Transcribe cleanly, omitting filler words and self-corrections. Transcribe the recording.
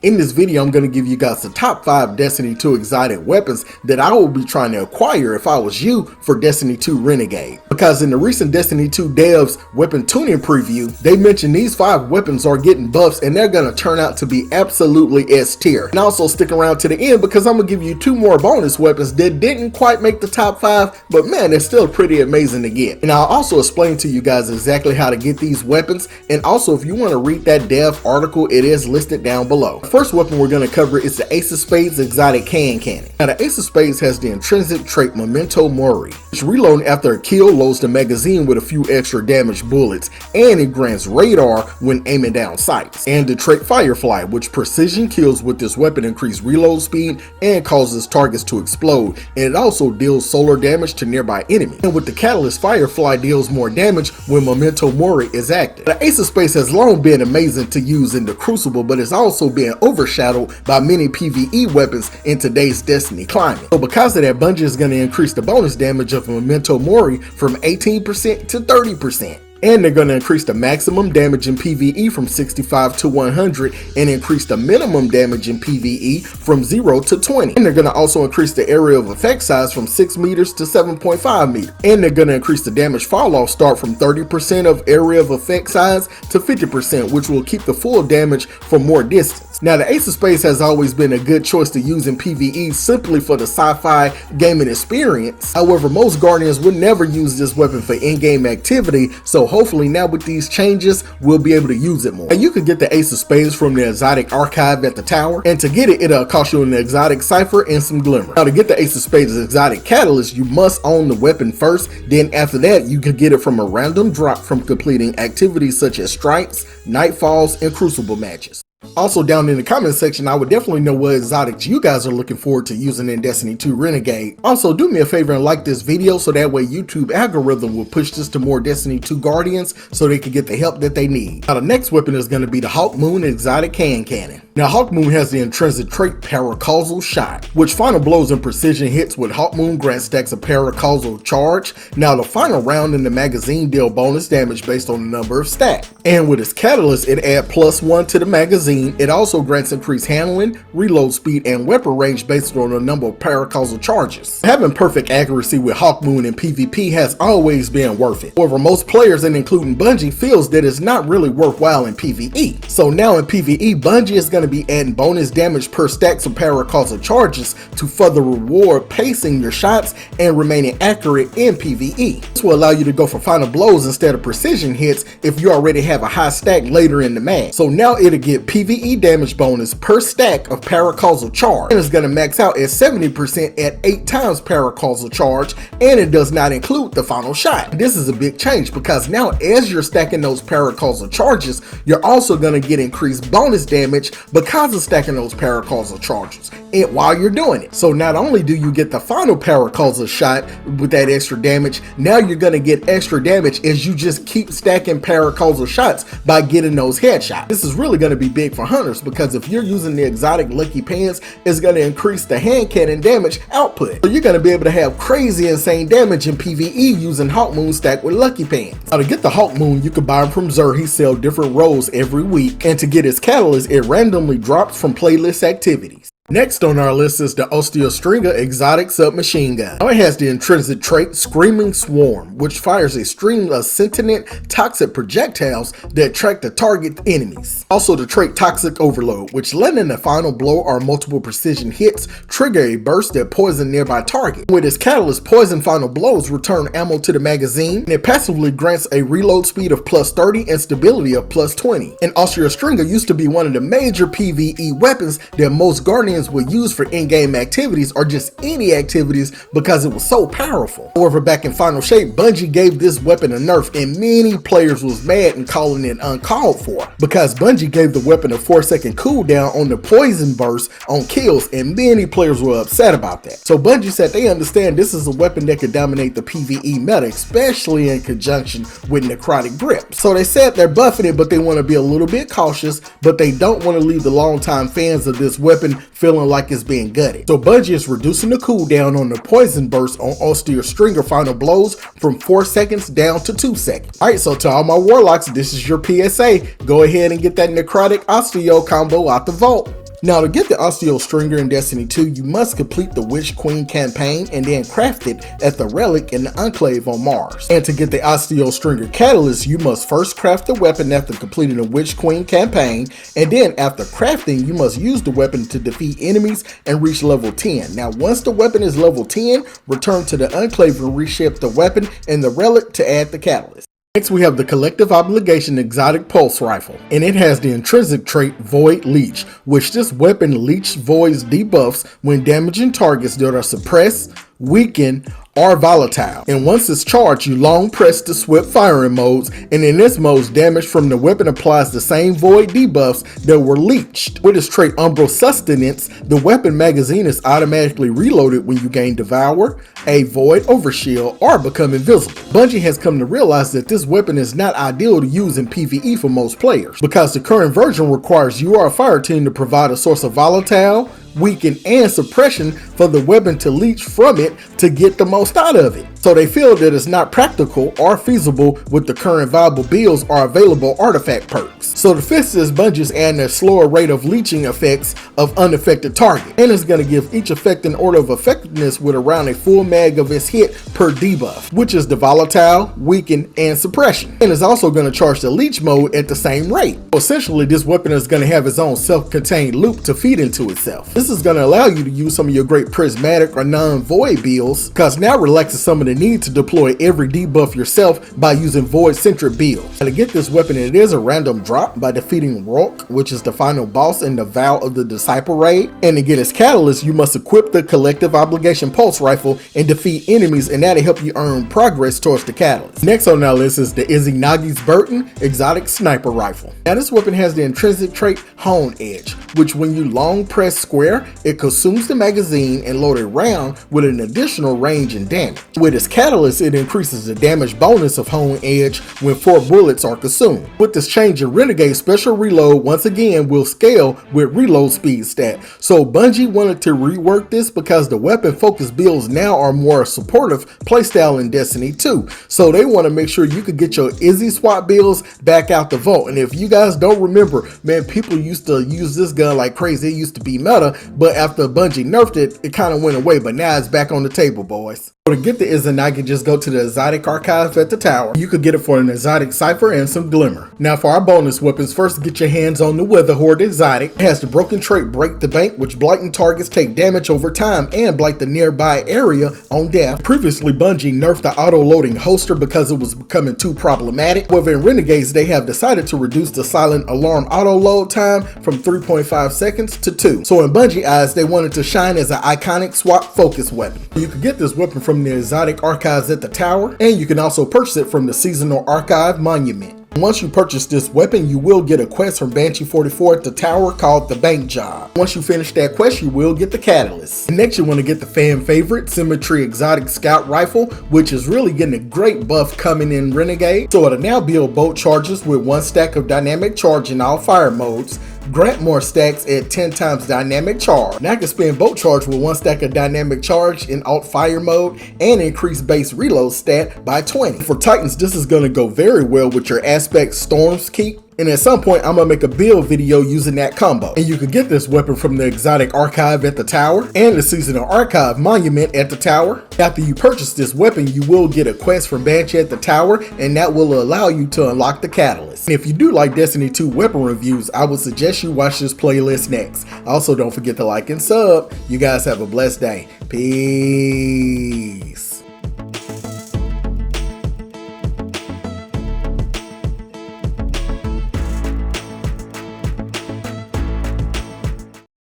In this video, I'm going to give you guys the top 5 Destiny 2 exotic weapons that I will be trying to acquire if I was you for Destiny 2 Renegade. Because in the recent Destiny 2 devs weapon tuning preview, they mentioned these 5 weapons are getting buffs and they're going to turn out to be absolutely S tier. And also stick around to the end because I'm going to give you 2 more bonus weapons that didn't quite make the top 5, but man, they're still pretty amazing to get. And I'll also explain to you guys exactly how to get these weapons, and also if you want to read that dev article, it is listed down below. First weapon we're going to cover is the Ace of Spades exotic cannon. Now the Ace of Spades has the intrinsic trait Memento Mori, which reloading after a kill loads the magazine with a few extra damage bullets, and it grants radar when aiming down sights. And the trait Firefly, which precision kills with this weapon increase reload speed and causes targets to explode, and it also deals solar damage to nearby enemies. And with the catalyst, Firefly deals more damage when Memento Mori is active. The Ace of Spades has long been amazing to use in the Crucible, but it's also been overshadowed by many PvE weapons in today's Destiny climate. So because of that, Bungie is going to increase the bonus damage of Memento Mori from 18% to 30%. And they're going to increase the maximum damage in PvE from 65 to 100 and increase the minimum damage in PvE from 0 to 20. And they're going to also increase the area of effect size from 6 meters to 7.5 meters. And they're going to increase the damage fall off start from 30% of area of effect size to 50%, which will keep the full damage for more distance. Now the Ace of Spades has always been a good choice to use in PvE simply for the sci-fi gaming experience. However, most Guardians would never use this weapon for in-game activity, so hopefully now with these changes, we'll be able to use it more. And you can get the Ace of Spades from the exotic archive at the tower, and to get it, it'll cost you an exotic cipher and some glimmer. Now to get the Ace of Spades exotic catalyst, you must own the weapon first, then after that, you can get it from a random drop from completing activities such as strikes, nightfalls, and crucible matches. Also down in the comment section, I would definitely know what exotics you guys are looking forward to using in Destiny 2 Renegade. Also do me a favor and like this video so that way YouTube algorithm will push this to more Destiny 2 Guardians so they can get the help that they need. Now the next weapon is going to be the Hawkmoon exotic cannon. Now Hawkmoon has the intrinsic trait Paracausal Shot, which final blows and precision hits with Hawkmoon grant stacks a paracausal charge. Now the final round in the magazine deal bonus damage based on the number of stacks. And with its catalyst, it adds +1 to the magazine. It also grants increased handling, reload speed, and weapon range based on the number of paracausal charges. Having perfect accuracy with Hawkmoon in PvP has always been worth it. However, most players, and including Bungie, feels that it's not really worthwhile in PvE. So now in PvE, Bungie is going to be adding bonus damage per stacks of paracausal charges to further reward pacing your shots and remaining accurate in PvE. This will allow you to go for final blows instead of precision hits if you already have a high stack later in the match. So now it'll get PvE damage bonus per stack of paracausal charge, and it's going to max out at 70% at 8 times paracausal charge, and it does not include the final shot. This is a big change because now as you're stacking those paracausal charges, you're also going to get increased bonus damage because of stacking those paracausal charges and while you're doing it. So not only do you get the final paracausal shot with that extra damage, now you're going to get extra damage as you just keep stacking paracausal shots by getting those headshots. This is really going to be big for hunters because if you're using the exotic Lucky Pants, it's going to increase the hand cannon damage output. So you're going to be able to have crazy insane damage in PvE using Hawkmoon stacked with Lucky Pants. Now to get the Hawkmoon, you can buy them from Xur. He sells different roles every week, and to get his catalyst, it randomly drops from playlist activities. Next on our list is the Osteo Striga exotic submachine gun. Now it has the intrinsic trait Screaming Swarm, which fires a stream of sentient toxic projectiles that attract the target enemies. Also the trait Toxic Overload, which letting the final blow or multiple precision hits trigger a burst that poison nearby target. With its catalyst, poison final blows return ammo to the magazine, and it passively grants a reload speed of +30 and stability of +20. And Osteo Striga used to be one of the major PvE weapons that most Guardians would use for in-game activities or just any activities because it was so powerful. However, back in Final Shape, Bungie gave this weapon a nerf and many players was mad and calling it uncalled for because Bungie gave the weapon a 4-second cooldown on the poison burst on kills, and many players were upset about that. So Bungie said they understand this is a weapon that could dominate the PvE meta, especially in conjunction with necrotic grip. So they said they're buffing it, but they want to be a little bit cautious, but they don't want to leave the longtime fans of this weapon feeling like it's being gutted. So Bungie is reducing the cooldown on the poison burst on Osteo Striga final blows from 4 seconds down to 2 seconds. Alright, so to all my warlocks, this is your PSA. Go ahead and get that necrotic Osteo combo out the vault. Now, to get the Osteo Striga in Destiny 2, you must complete the Witch Queen campaign and then craft it at the relic in the Enclave on Mars. And to get the Osteo Striga catalyst, you must first craft the weapon after completing the Witch Queen campaign, and then after crafting, you must use the weapon to defeat enemies and reach level 10. Now, once the weapon is level 10, return to the Enclave and reship the weapon and the relic to add the catalyst. Next, we have the Collective Obligation Exotic Pulse Rifle, and it has the intrinsic trait Void Leech, which this weapon leech voids debuffs when damaging targets that are suppressed, weakened, or volatile. And once it's charged, you long press the swift firing modes, and in this mode, damage from the weapon applies the same void debuffs that were leeched. With its trait Umbral Sustenance, the weapon magazine is automatically reloaded when you gain Devour, a Void Overshield, or become invisible. Bungie has come to realize that this weapon is not ideal to use in PvE for most players, because the current version requires you or a fire team to provide a source of volatile, weaken, and suppression for the weapon to leech from it to get the most out of it. So they feel that it's not practical or feasible with the current viable builds or available artifact perks. So to fix this, Bungie's adding a slower rate of leeching effects of unaffected target, and it's going to give each effect an order of effectiveness with around a full mag of its hit per debuff, which is the volatile, weaken, and suppression. And it's also going to charge the leech mode at the same rate. So essentially, this weapon is going to have its own self-contained loop to feed into itself. This is going to allow you to use some of your great prismatic or non-void builds, because now relaxes some of the need to deploy every debuff yourself by using void centric builds. And to get this weapon, it is a random drop by defeating Rourke, which is the final boss in the Vow of the Disciple raid. And to get its catalyst, you must equip the Collective Obligation Pulse Rifle and defeat enemies, and that'll help you earn progress towards the catalyst. Next on our list is the Izanagi's Burton Exotic Sniper Rifle. Now this weapon has the intrinsic trait Hone Edge, which when you long press square, it consumes the magazine and load a round with an additional range and damage. With its catalyst, it increases the damage bonus of Hone Edge when 4 bullets are consumed. With this change in Renegade, special reload once again will scale with reload speed stat. So Bungie wanted to rework this because the weapon focused builds now are more supportive playstyle in Destiny 2. So they want to make sure you could get your Izzy swap builds back out the vault. And if you guys don't remember, man, people used to use this gun like crazy. It used to be meta, but after Bungie nerfed it, it kind of went away, but now it's back on the table, boys. So to get the Izanagi, just go to the Exotic Archive at the tower. You could get it for an Exotic Cipher and some Glimmer. Now for our bonus weapons, first get your hands on the Witherhoard Exotic. It has the broken trait Break the Bank, which blighting targets take damage over time and blight the nearby area on death. Previously, Bungie nerfed the auto-loading holster because it was becoming too problematic. However, in Renegades, they have decided to reduce the silent alarm auto-load time from 3.5 seconds to 2. So in Bungie eyes, they wanted to shine as an iconic swap focus weapon. You could get this weapon from the Exotic Archives at the tower, and you can also purchase it from the Seasonal Archive Monument. Once you purchase this weapon, you will get a quest from Banshee 44 at the tower called the Bank Job. Once you finish that quest, you will get the catalyst. And next, you want to get the fan favorite Symmetry Exotic Scout Rifle, which is really getting a great buff coming in Renegade. So it'll now build bolt charges with 1 stack of dynamic charge in all fire modes, grant more stacks at 10 times dynamic charge. Now I can spend bolt charge with 1 stack of dynamic charge in alt fire mode and increase base reload stat by 20. For Titans, this is going to go very well with your aspect Storm's Keep. And at some point, I'm gonna make a build video using that combo. And you can get this weapon from the Exotic Archive at the tower and the Seasonal Archive Monument at the tower. After you purchase this weapon, you will get a quest from Banshee at the tower, and that will allow you to unlock the catalyst. And if you do like Destiny 2 weapon reviews, I would suggest you watch this playlist next. Also, don't forget to like and sub. You guys have a blessed day. Peace.